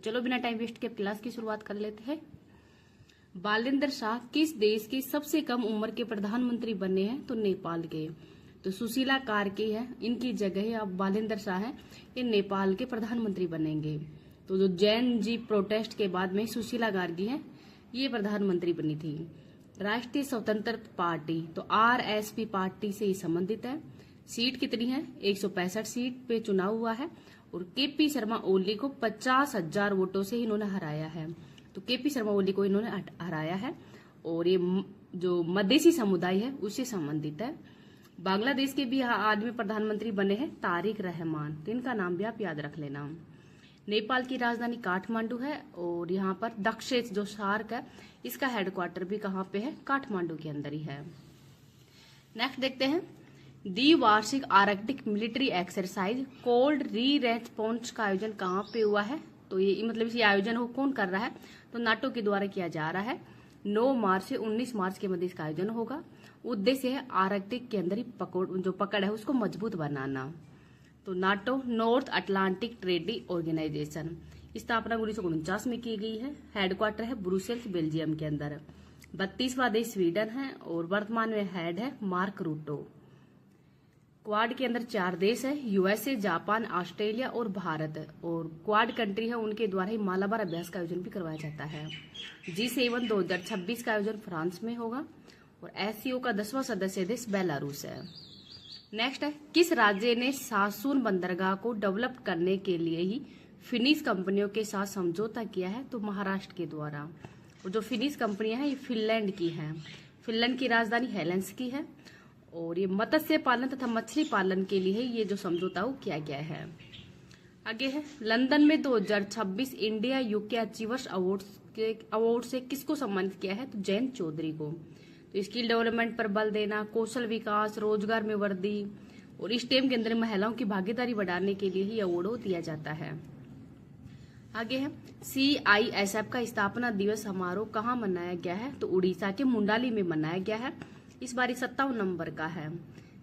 चलो बिना time waste के क्लास की शुरुआत कर लेते हैं। बालेंद्र शाह किस देश की सबसे कम उम्र के प्रधानमंत्री बने हैं? तो नेपाल के। तो सुशीला कार्की है, इनकी जगह अब बालेंद्र शाह है, ये नेपाल के प्रधानमंत्री बनेंगे। तो जो जैन जी प्रोटेस्ट के बाद में सुशीला कार्की है, ये प्रधानमंत्री बनी थी। राष्ट्रीय स्वतंत्रता पार्टी तो आरएसपी पार्टी से ही संबंधित है। सीट कितनी है? 165 सीट पे चुनाव हुआ है और केपी शर्मा ओली को 50,000 वोटों से इन्होंने हराया है। तो केपी शर्मा ओली को इन्होंने हराया है और ये जो मधेसी समुदाय है उससे संबंधित है। बांग्लादेश के भी आदमी प्रधानमंत्री बने हैं तारिक रहमान, तो इनका नाम भी आप याद रख लेना। नेपाल की राजधानी काठमांडू है और यहाँ पर दक्षेस जो सार्क है इसका हेडक्वार्टर भी कहाँ पे है? काठमांडू के अंदर ही है। नेक्स्ट देखते हैं, द्विवार्षिक आर्कटिक मिलिट्री एक्सरसाइज कोल्ड री-रेस्पॉन्स का आयोजन कहाँ पे हुआ है? तो ये मतलब इस आयोजन को कौन कर रहा है? तो नाटो के द्वारा किया जा रहा है। 9 मार्च से 19 मार्च के मध्य इसका आयोजन होगा। उद्देश्य है आर्कटिक के अंदर ही जो पकड़ है उसको मजबूत बनाना। तो NATO north Atlantic treaty organisation, स्थापना 1949 में की गई है। हेडक्वार्टर है ब्रुसेल्स बेल्जियम के अंदर। 32वां देश स्वीडन है और वर्तमान में हेड है मार्क रूटो। क्वाड के अंदर 4 देश है, यूएसए, जापान, ऑस्ट्रेलिया और भारत। और क्वाड कंट्री है उनके द्वारा ही मालाबार अभ्यास का आयोजन भी करवाया जाता है। G7 2026 का आयोजन फ्रांस में होगा और एससीओ का 10वां सदस्य देश बेलारूस है। नेक्स्ट है, किस राज्य ने सासून बंदरगाह को डेवलप करने के लिए ही फिनिश कंपनियों के साथ समझौता किया है? तो महाराष्ट्र के द्वारा। और जो फिनिश कंपनियां हैं ये फिनलैंड की हैं। फिनलैंड की राजधानी हेलेंसिकी है और ये मत्स्य पालन तथा मछली पालन के लिए ये जो समझौता वो किया गया है। आगे है, लंदन में 2026 इंडिया यूके अचीवर्स अवार्ड से किसको सम्मानित किया है? तो जयंत चौधरी को। तो स्किल डेवलपमेंट पर बल देना, कौशल विकास, रोजगार में वृद्धि और स्टेम के अंदर महिलाओं की भागीदारी बढ़ाने के लिए ही अवार्ड दिया जाता है। आगे है, CISF का स्थापना दिवस समारोह कहाँ मनाया गया है? तो उड़ीसा के मुंडाली में मनाया गया है। इस बार 57 नंबर का है।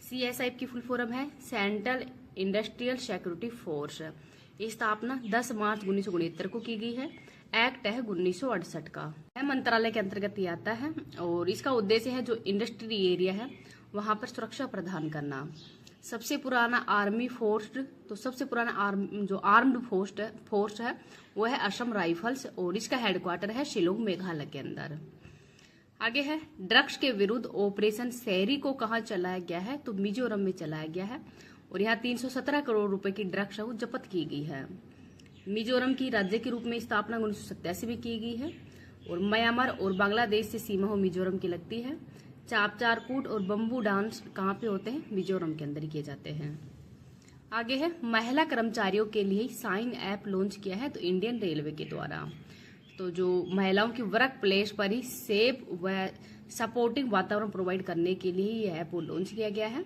CISF की फुल फॉर्म है सेंट्रल इंडस्ट्रियल सिक्योरिटी फोर्स। ये स्थापना 10 मार्च 1969 को की गई है। एक्ट है 1968 का। यह मंत्रालय के अंतर्गत ही आता है और इसका उद्देश्य है जो इंडस्ट्री एरिया है वहां पर सुरक्षा प्रदान करना। सबसे पुराना आर्मी फोर्स, तो सबसे पुराना आर्म्ड फोर्स है वो है असम राइफल्स और इसका हेडक्वार्टर है शिलोंग मेघालय के अंदर। आगे है, ड्रग्स के विरुद्ध ऑपरेशन शहरी को कहाँ चलाया गया है? तो मिजोरम में चलाया गया है और यहाँ 317 करोड़ रुपए की ड्रग्स जब्त की गई है। मिजोरम की राज्य के रूप में स्थापना 1987 में की गई है और म्यांमार और बांग्लादेश से सीमा हो मिजोरम की लगती है। चापचारकूट और बम्बू डांस कहाँ पे होते हैं? मिजोरम के अंदर किए जाते हैं। आगे है, महिला कर्मचारियों के लिए साइन ऐप लॉन्च किया है तो इंडियन रेलवे के द्वारा। तो जो महिलाओं की वर्क प्लेस पर ही सेफ व सपोर्टिंग वातावरण प्रोवाइड करने के लिए ये ऐप लॉन्च किया गया है।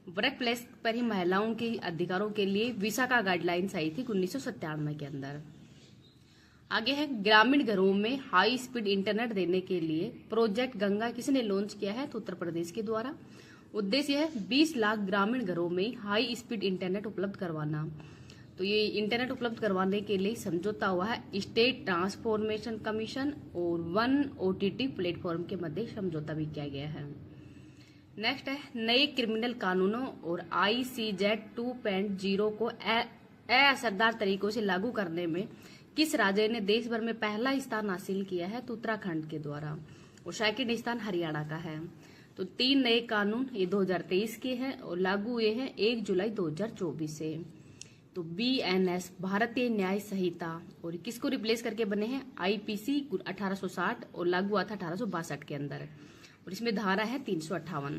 वर्क प्लेस पर ही महिलाओं के अधिकारों के लिए विशाखा गाइडलाइंस आई थी 1997 के अंदर। आगे है, ग्रामीण घरों में हाई स्पीड इंटरनेट देने के लिए प्रोजेक्ट गंगा किसने लॉन्च किया है? तो उत्तर प्रदेश के द्वारा। उद्देश्य है 20 लाख ग्रामीण घरों में हाई स्पीड इंटरनेट उपलब्ध करवाना। तो ये इंटरनेट उपलब्ध करवाने के लिए समझौता हुआ है स्टेट ट्रांसफॉर्मेशन कमीशन और वन OTT प्लेटफॉर्म के मध्य समझौता भी किया गया है। नेक्स्ट है, नए क्रिमिनल कानूनों और ICZ 2.0 को असरदार तरीकों से लागू करने में किस राज्य ने देश भर में पहला स्थान हासिल किया है? तो उत्तराखंड के द्वारा और सेकंड स्थान हरियाणा का है। तो 3 नए कानून ये 2023 के हैं और लागू हुए हैं 1 जुलाई 2024 से। तो BNS भारतीय न्याय संहिता और किसको रिप्लेस करके बने हैं? IPC 1860 और लागू हुआ था 1862 के अंदर और इसमें धारा है 358।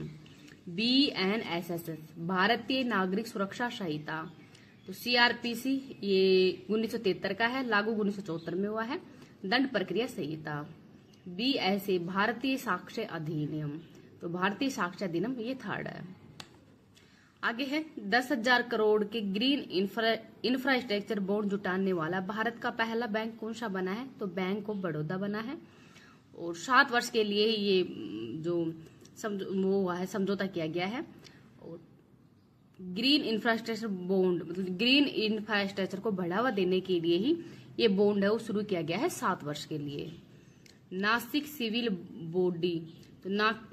BNSS भारतीय नागरिक सुरक्षा संहिता, तो CRPC ये 1973 का है, लागू 1974 में हुआ है। दंड प्रक्रिया संहिता। BSA भारतीय साक्ष्य अधिनियम, तो भारतीय साक्ष्य अधिनियम ये 3rd है। आगे है, 10,000 करोड़ के ग्रीन इंफ्रास्ट्रक्चर बॉन्ड जुटाने वाला भारत का पहला बैंक कौन सा बना है? तो बैंक ऑफ बड़ौदा बना है और 7 वर्ष के लिए ये जो समझौता किया गया है। और ग्रीन इंफ्रास्ट्रक्चर बॉन्ड मतलब ग्रीन इंफ्रास्ट्रक्चर को बढ़ावा देने के लिए ही ये बॉन्ड है वो शुरू किया गया है 7 वर्ष के लिए। नासिक सिविल बॉडी, तो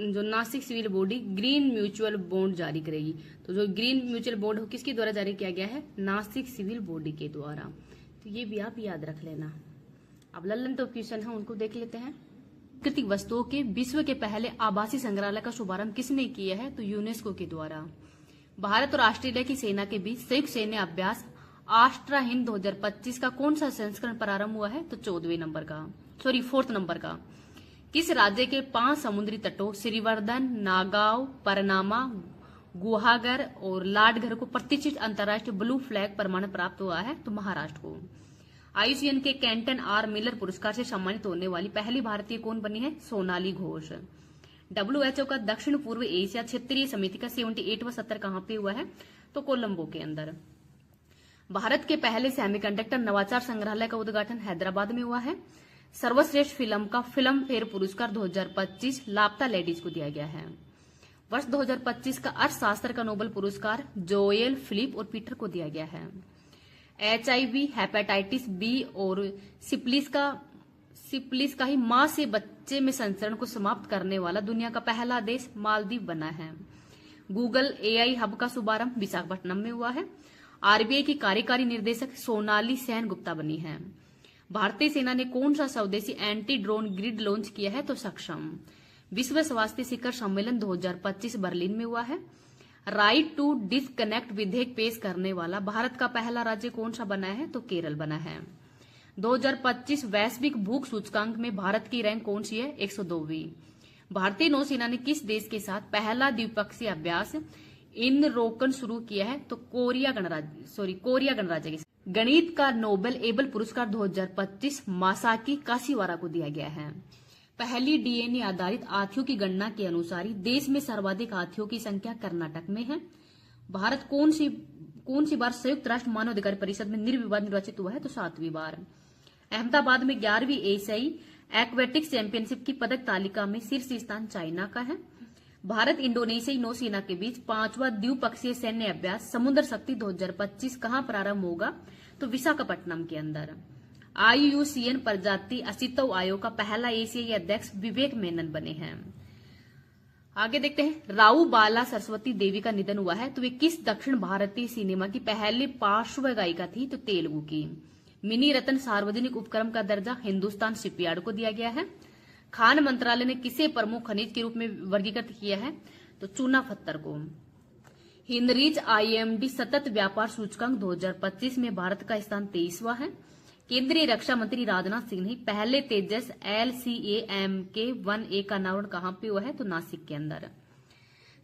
जो Nashik civil body green mutual bond जारी करेगी। तो जो ग्रीन म्यूचुअल बॉन्ड किसके द्वारा जारी किया गया है? नासिक सिविल बॉडी के द्वारा। तो ये भी आप याद रख लेना। अब लल्लन तो क्वेश्चन है उनको देख लेते हैं। प्राकृतिक वस्तुओं के विश्व के पहले आभासी संग्रहालय का शुभारंभ किसने किया है? तो यूनेस्को के द्वारा। भारत और ऑस्ट्रेलिया की सेना के बीच संयुक्त सैन्य अभ्यास आस्ट्रा हिंद 2025 का कौन सा संस्करण प्रारंभ हुआ है? तो 4th नंबर का। किस राज्य के 5 समुद्री तटों श्रीवर्धन, नागांव, परनामा, गुहागर और लाडघर को प्रतिष्ठित अंतर्राष्ट्रीय ब्लू फ्लैग प्रमाण प्राप्त हुआ है? तो महाराष्ट्र को। आईयूसीएन के कैंटन आर मिलर पुरस्कार से सम्मानित होने वाली पहली भारतीय कौन बनी है? सोनाली घोष। WHO का दक्षिण पूर्व एशिया क्षेत्रीय समिति का 78वां सत्र कहां पे हुआ है? तो कोलंबो के अंदर। भारत के पहले सेमीकंडक्टर नवाचार संग्रहालय का उद्घाटन हैदराबाद में हुआ है। सर्वश्रेष्ठ फिल्म का फिल्म फेयर पुरस्कार 2025 लापता लेडीज को दिया गया है। वर्ष 2025 का अर्थशास्त्र का नोबेल पुरस्कार जोएल, फिलिप और पीटर को दिया गया है। HIV, हेपेटाइटिस बी और सिप्लिस का ही मां से बच्चे में संचरण को समाप्त करने वाला दुनिया का पहला देश मालदीव बना है। गूगल AI हब का शुभारंभ विशाखापट्टनम में हुआ है। RBI की कार्यकारी निर्देशक सोनाली सेन गुप्ता बनी है। भारतीय सेना ने कौन सा स्वदेशी एंटी ड्रोन ग्रिड लॉन्च किया है? तो सक्षम। विश्व स्वास्थ्य शिखर सम्मेलन 2025 बर्लिन में हुआ है। राइट टू डिस्कनेक्ट विधेयक पेश करने वाला भारत का पहला राज्य कौन सा बना है? तो केरल बना है। 2025 वैश्विक भूख सूचकांक में भारत की रैंक कौन सी है? 102वीं। भारतीय नौसेना ने किस देश के साथ पहला द्विपक्षीय अभ्यास इनरोकन शुरू किया है? तो कोरिया गणराज्य के साथ। गणित का नोबेल एबल पुरस्कार 2025 मासाकी काशीवारा को दिया गया है। पहली DNA आधारित हाथियों की गणना के अनुसार देश में सर्वाधिक हाथियों की संख्या कर्नाटक में है। भारत कौन सी बार संयुक्त राष्ट्र मानवाधिकार परिषद में निर्विवाद निर्वाचित हुआ है? तो 7वीं बार। अहमदाबाद में 11वीं एशियाई एक्वेटिक्स चैंपियनशिप की पदक तालिका में शीर्ष स्थान चाइना का है। भारत इंडोनेशियाई नौसेना के बीच 5वां द्विपक्षीय सैन्य अभ्यास समुद्र शक्ति 2025 कहां प्रारंभ होगा? तो विशाखापट्टनम के अंदर। IUCN प्रजाति अस्तित्व आयोग का पहला एशियाई अध्यक्ष विवेक मेनन बने हैं। आगे देखते हैं। राऊ बाला सरस्वती देवी का निधन हुआ है, तो वे किस दक्षिण भारतीय सिनेमा की पहली पार्श्व गायिका थी? तो तेलुगु की। मिनी रत्न सार्वजनिक उपक्रम का दर्जा हिंदुस्तान शिपयार्ड को दिया गया है। खान मंत्रालय ने किसे प्रमुख खनिज के रूप में वर्गीकृत किया है? तो चूना पत्थर को। हिनरीच IMD सतत व्यापार सूचकांक 2025 में भारत का स्थान 23वां है। केंद्रीय रक्षा मंत्री राजनाथ सिंह ने पहले तेजस LCAMK-1A का अनावरण कहां पे हुआ है? तो नासिक के अंदर।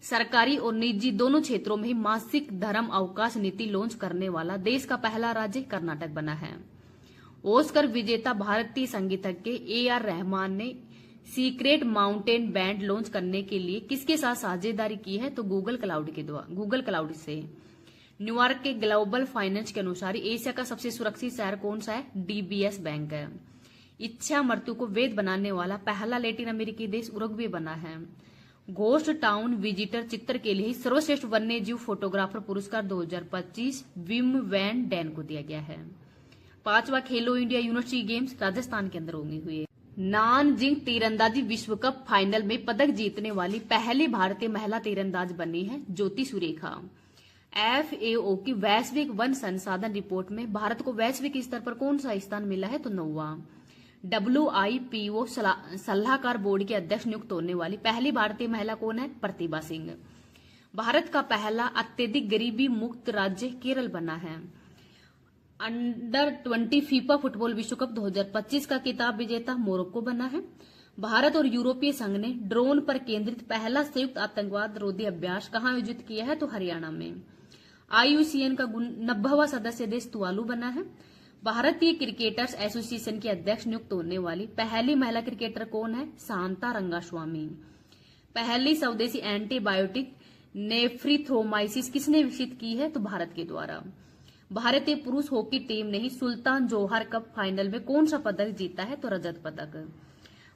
सरकारी और निजी दोनों क्षेत्रों में ही मासिक धर्म अवकाश नीति लॉन्च करने वाला देश का पहला राज्य कर्नाटक बना है। ऑस्कर विजेता भारतीय संगीतज्ञ AR रहमान ने सीक्रेट माउंटेन बैंड लॉन्च करने के लिए किसके साथ साझेदारी की है? तो गूगल क्लाउड से। न्यूयॉर्क के ग्लोबल फाइनेंस के अनुसार एशिया का सबसे सुरक्षित शहर कौन सा है? DBS बैंक है। इच्छा मृत्यु को वैध बनाने वाला पहला लैटिन अमेरिकी देश उरुग्वे बना है। घोस्ट टाउन विजिटर चित्र के लिए सर्वश्रेष्ठ वन्य जीव फोटोग्राफर पुरस्कार 2025 विम वैन डैन को दिया गया है। 5वां खेलो इंडिया यूनिवर्सिटी गेम्स राजस्थान के अंदर होंगे हुए। नानजिंग तीरंदाजी विश्व कप फाइनल में पदक जीतने वाली पहली भारतीय महिला तीरंदाज बनी है ज्योति सुरेखा। FAO की वैश्विक वन संसाधन रिपोर्ट में भारत को वैश्विक स्तर पर कौन सा स्थान मिला है? तो 9वां। WIPO सलाहकार बोर्ड के अध्यक्ष नियुक्त होने वाली पहली भारतीय महिला कौन है? प्रतिभा सिंह। भारत का पहला अत्यधिक गरीबी मुक्त राज्य केरल बना है। अंडर 20 फीफा फुटबॉल विश्व कप 2025 का खिताब विजेता मोरक्को बना है। भारत और यूरोपीय संघ ने ड्रोन पर केंद्रित पहला संयुक्त आतंकवाद रोधी अभ्यास कहां आयोजित किया है? तो हरियाणा में। IUCN का 90वां सदस्य देश तुवालू बना है। भारतीय क्रिकेटर्स एसोसिएशन की अध्यक्ष नियुक्त होने वाली पहली महिला क्रिकेटर कौन है? शांता रंगास्वामी। पहली स्वदेशी एंटीबायोटिक नेफ्रिथ्रोमाइसिस किसने विकसित की है? तो भारत के द्वारा। भारतीय पुरुष हॉकी टीम ने ही सुल्तान जोहर कप फाइनल में कौन सा पदक जीता है? तो रजत पदक।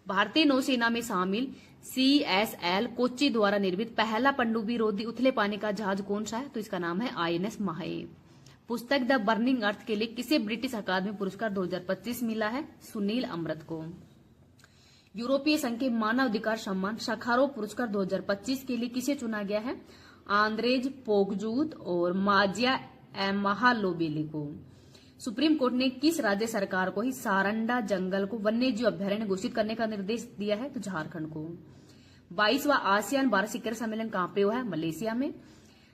भारतीय नौसेना में शामिल CSL कोच्चि द्वारा निर्मित पहला पनडुब्बी रोधी उथले पानी का जहाज कौन सा है? तो इसका नाम है INS माहे। पुस्तक द बर्निंग अर्थ के लिए किसे ब्रिटिश अकादमी पुरस्कार 2025 मिला है? सुनील अमृत को। यूरोपीय संघ के मानव अधिकार सम्मान शाखारोव पुरस्कार 2025 के लिए किसे चुना गया है? आंद्रेज पोगजूत और माजिया महालोबेली को। सुप्रीम कोर्ट ने किस राज्य सरकार को ही सारंडा जंगल को वन्यजीव अभ्यारण्य घोषित करने का निर्देश दिया है? तो झारखंड को। 22वां आसियान भारत शिखर सम्मेलन कहां पे हुआ है? मलेशिया में।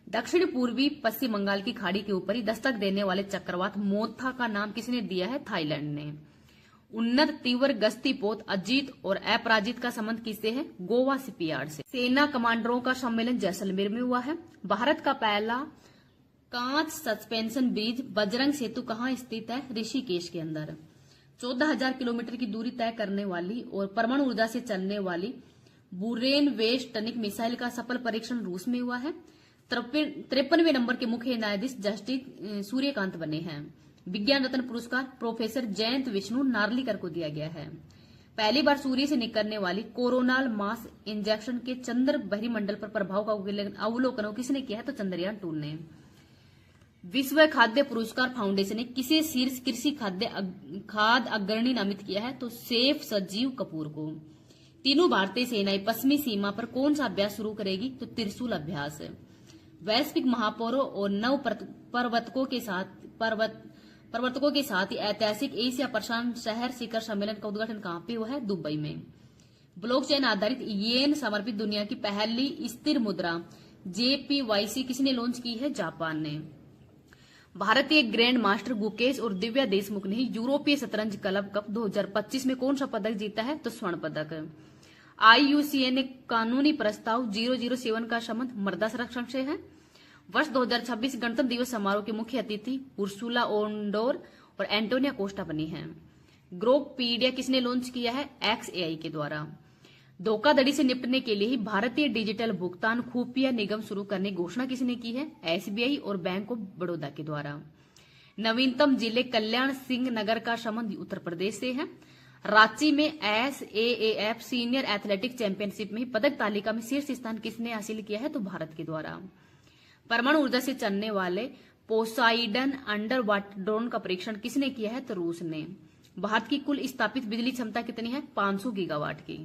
दक्षिण पूर्वी पश्चिम बंगाल की खाड़ी के ऊपर ही दस्तक देने वाले चक्रवात मोथा का नाम किसने दिया है? थाईलैंड ने। उन्नत तीव्र गश्ती पोत अजीत और अपराजित का संबंध किससे है? गोवा शिपयार्ड से। सेना कमांडरों का सम्मेलन जैसलमेर में हुआ है। भारत का पहला कांच सस्पेंशन ब्रिज बजरंग सेतु कहां स्थित है? ऋषिकेश के अंदर। 14,000 किलोमीटर की दूरी तय करने वाली और परमाणु ऊर्जा से चलने वाली बुरेन वेस्ट टनिक मिसाइल का सफल परीक्षण रूस में हुआ है। 53वें नंबर के मुख्य न्यायाधीश जस्टिस सूर्यकांत बने हैं। विज्ञान रत्न पुरस्कार प्रोफेसर जयंत विष्णु नार्लिकर को दिया गया है। पहली बार सूर्य से निकलने वाली कोरोनल मास इंजेक्शन के चंद्र बहिर्मंडल पर प्रभाव का अवलोकन किसने किया है? तो चंद्रयान 2 ने। विश्व खाद्य पुरस्कार फाउंडेशन ने किसे शीर्ष कृषि खाद्य अग्रणी नामित किया है? तो सेफ सजीव कपूर को। तीनों भारतीय सेनाएं पश्चिमी सीमा पर कौन सा अभ्यास शुरू करेगी? तो त्रिशूल अभ्यास। वैश्विक महापौरों और नव प्रवर्तकों के साथ ही ऐतिहासिक एशिया प्रशांत शहर शिखर सम्मेलन का उद्घाटन कहां पे हुआ है? दुबई में। ब्लॉकचेन आधारित येन समर्पित दुनिया की पहली स्थिर मुद्रा JPYC किसने लॉन्च की है? जापान ने। भारतीय ग्रैंड मास्टर गुकेश और दिव्या देशमुख ने यूरोपीय शतरंज क्लब कप 2025 में कौन सा पदक जीता है? तो स्वर्ण पदक। IUCN ने कानूनी प्रस्ताव 007 का संबंध मृदा संरक्षण से है। वर्ष 2026 गणतंत्र दिवस समारोह के मुख्य अतिथि उर्सुला ओंडोर और एंटोनिया कोस्टा बनी हैं। ग्रोकपीडिया किसने लॉन्च किया है? XAI के द्वारा। धोखाधड़ी से निपटने के लिए ही भारतीय डिजिटल भुगतान खुफिया निगम शुरू करने की घोषणा किसने की है? SBI और बैंक ऑफ बड़ौदा के द्वारा। नवीनतम जिले कल्याण सिंह नगर का संबंध उत्तर प्रदेश से है। रांची में SAAF सीनियर एथलेटिक चैंपियनशिप में पदक तालिका में शीर्ष स्थान किसने हासिल किया है? तो भारत के द्वारा। परमाणु ऊर्जा से चलने वाले पोसाइडन अंडर वाटर ड्रोन का परीक्षण किसने किया है? तो रूस ने। भारत की कुल स्थापित बिजली क्षमता कितनी है? 500 गीगावाट की।